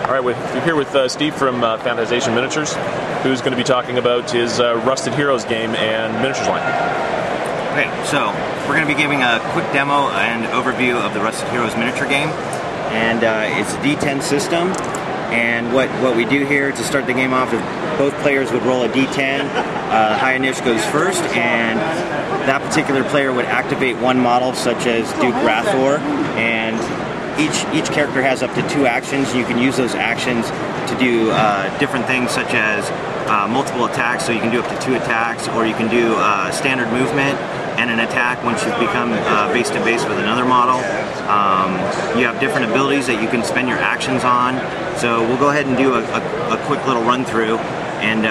All right, we're here with Steve from Phantasation Miniatures, who's going to be talking about his Rusted Heroes game and miniatures line. Okay, so we're going to be giving a quick demo and overview of the Rusted Heroes miniature game, and it's a D10 system. And what we do here to start the game off is both players would roll a D10. High-Inish goes first, and that particular player would activate one model, such as Duke Rathor, and each character has up to 2 actions. You can use those actions to do different things, such as multiple attacks, so you can do up to 2 attacks, or you can do standard movement and an attack once you've become base to base with another model. You have different abilities that you can spend your actions on. So we'll go ahead and do a quick little run through, and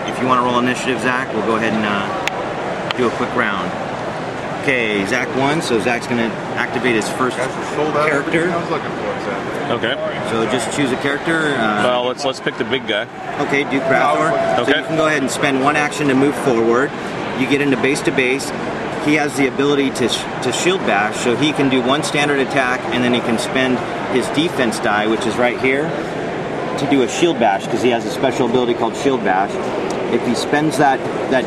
if you want to roll initiative, Zach, we'll go ahead and do a quick round. Okay, Zach won, so Zach's going to activate his first character. Okay. So just choose a character. Well, let's pick the big guy. Okay, Duke Rathor. Okay. So you can go ahead and spend 1 action to move forward. You get into base to base. He has the ability to shield bash, so he can do 1 standard attack, and then he can spend his defense die, which is right here, to do a shield bash, because he has a special ability called shield bash. If he spends that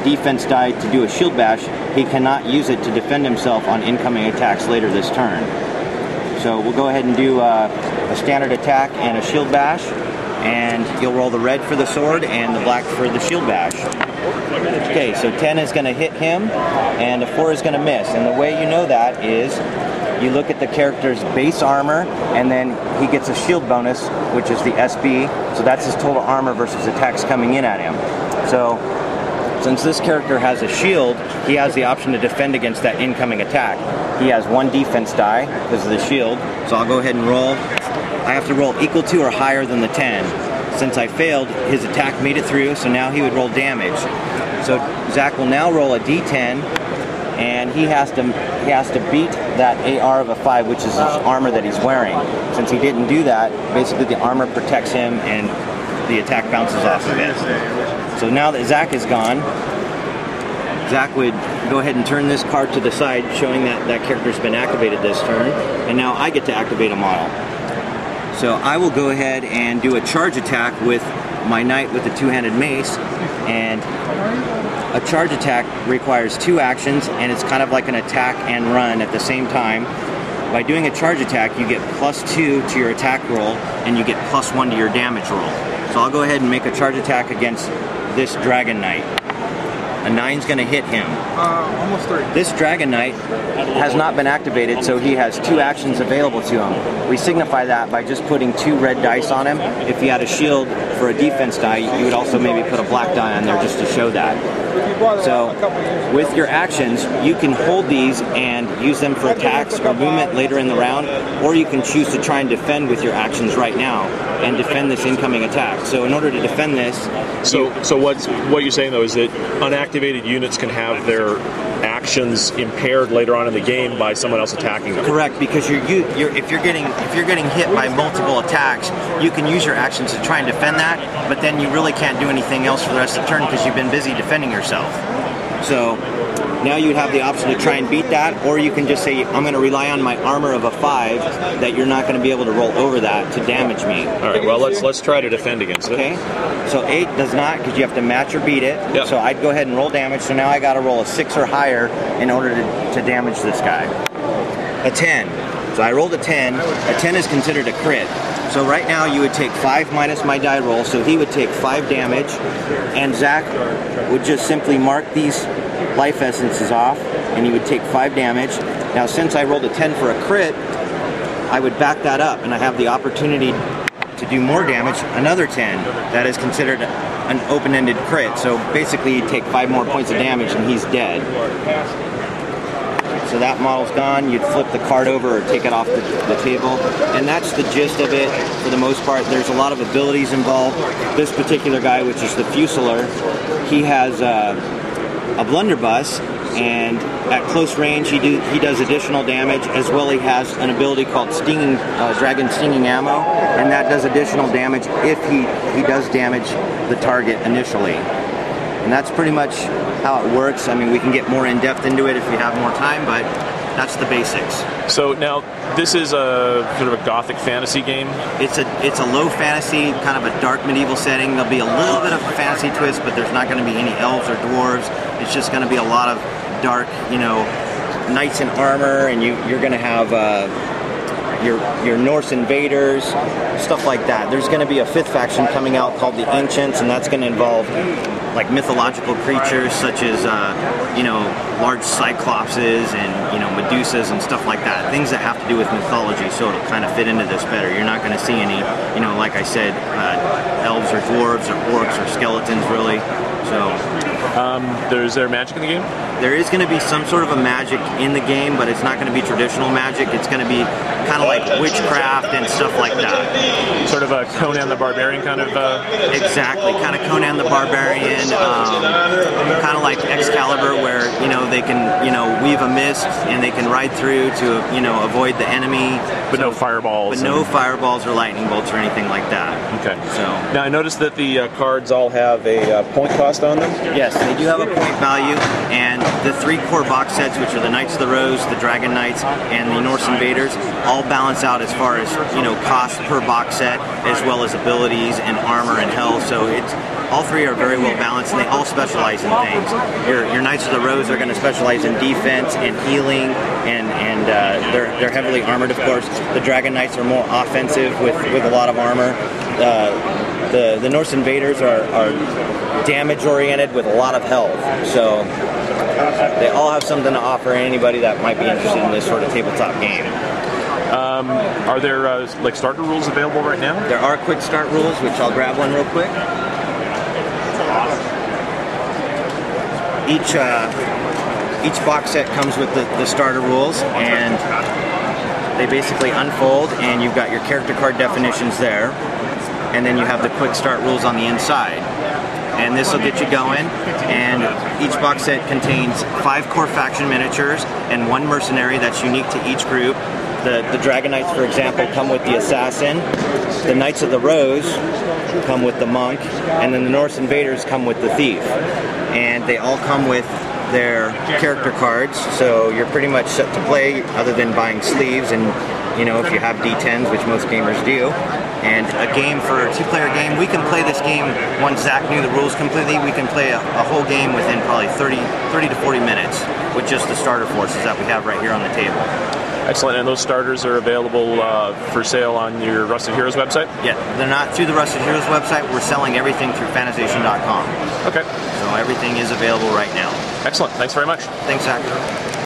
defense die to do a shield bash, he cannot use it to defend himself on incoming attacks later this turn. So we'll go ahead and do a standard attack and a shield bash, and you'll roll the red for the sword and the black for the shield bash. Okay, so 10 is going to hit him, and a 4 is going to miss. And the way you know that is you look at the character's base armor, and then he gets a shield bonus, which is the SB. So that's his total armor versus attacks coming in at him. So since this character has a shield, he has the option to defend against that incoming attack. He has 1 defense die because of the shield. So I'll go ahead and roll. I have to roll equal to or higher than the 10. Since I failed, his attack made it through, so now he would roll damage. So Zach will now roll a D10, and he has to beat that AR of a 5, which is his armor that he's wearing. Since he didn't do that, basically the armor protects him and the attack bounces off of it. So now that Zach is gone, Zach would go ahead and turn this card to the side, showing that that character's been activated this turn, and now I get to activate a model. So I will go ahead and do a charge attack with my knight with the 2-handed mace, and a charge attack requires 2 actions, and it's kind of like an attack and run at the same time. By doing a charge attack, you get +2 to your attack roll, and you get +1 to your damage roll. So I'll go ahead and make a charge attack against this Dragon Knight. A 9's going to hit him. Almost 3. This Dragon Knight has not been activated, so he has 2 actions available to him. We signify that by just putting 2 red dice on him. If he had a shield for a defense die, you would also maybe put a black die on there just to show that. So with your actions, you can hold these and use them for attacks or movement later in the round, or you can choose to try and defend with your actions right now and defend this incoming attack. So in order to defend this... So what you're saying, though, is that unactivated units can have their actions impaired later on in the game by someone else attacking them. Correct, because if you're getting hit by multiple attacks, you can use your actions to try and defend that, but then you really can't do anything else for the rest of the turn because you've been busy defending yourself. So now you'd have the option to try and beat that, or you can just say, I'm going to rely on my armor of a 5 that you're not going to be able to roll over that to damage me. All right, well, let's try to defend against it. Okay, so 8 does not, because you have to match or beat it. Yep. So I'd go ahead and roll damage, so now I got to roll a 6 or higher in order to damage this guy. A 10. So I rolled a 10. A 10 is considered a crit. So right now you would take 5 minus my die roll, so he would take 5 damage, and Zach would just simply mark these life essences off, and he would take 5 damage. Now since I rolled a 10 for a crit, I would back that up, and I have the opportunity to do more damage, another 10. That is considered an open-ended crit, so basically you take 5 more points of damage and he's dead. So that model's gone. You'd flip the card over or take it off the table. And that's the gist of it for the most part. There's a lot of abilities involved. This particular guy, which is the Fusilier, he has a blunderbuss, and at close range he does additional damage, as well he has an ability called Stinging Dragon Stinging Ammo, and that does additional damage if he does damage the target initially. And that's pretty much how it works. I mean, we can get more in depth into it if we have more time, but That's the basics. So now, this is a sort of a gothic fantasy game. It's a low fantasy, kind of a dark medieval setting. There'll be a little bit of a fantasy twist, but there's not going to be any elves or dwarves. It's just going to be a lot of dark, knights in armor, and you're going to have your Norse invaders, stuff like that. There's going to be a 5th faction coming out called the Ancients, and that's going to involve like mythological creatures such as large cyclopses and Medusas and stuff like that. Things that have to do with mythology, so it'll kind of fit into this better. You're not going to see any, like I said, elves or dwarves or orcs or skeletons really. So is there magic in the game? There is going to be some sort of a magic in the game, but it's not going to be traditional magic. It's going to be kind of like witchcraft and stuff like that. Sort of a Conan the Barbarian kind of... Exactly, kind of Conan the Barbarian, kind of like Excalibur, where, they can, weave a mist and they can ride through to, avoid the enemy. But no fireballs. But no fireballs or lightning bolts or anything like that. Okay. So now I noticed that the cards all have a point cost on them. Yes, they do have a point value, and the 3 core box sets, which are the Knights of the Rose, the Dragon Knights, and the Norse Invaders, all balance out as far as cost per box set, as well as abilities and armor and health. So all 3 are very well balanced, and they all specialize in things. Your Knights of the Rose are going to specialize in defense and healing, and they're heavily armored, of course. The Dragon Knights are more offensive with a lot of armor. The Norse Invaders are damage oriented with a lot of health. So they all have something to offer anybody that might be interested in this sort of tabletop game. Are there like starter rules available right now? There are quick start rules, which I'll grab one real quick. Each box set comes with the starter rules, and they basically unfold, and you've got your character card definitions there, and then you have the quick start rules on the inside. And this will get you going, and each box set contains 5 core faction miniatures and 1 mercenary that's unique to each group. The Dragon Knights, for example, come with the Assassin. The Knights of the Rose come with the Monk, and then the Norse Invaders come with the Thief. And they all come with their character cards, so you're pretty much set to play, other than buying sleeves and if you have D10s, which most gamers do. And a game for a 2-player game, we can play this game once Zach knew the rules completely. We can play a whole game within probably 30 to 40 minutes with just the starter forces that we have right here on the table. Excellent, and those starters are available for sale on your Rusted Heroes website? Yeah, they're not through the Rusted Heroes website. We're selling everything through Fanization.com. Okay. So everything is available right now. Excellent, thanks very much. Thanks, Zach.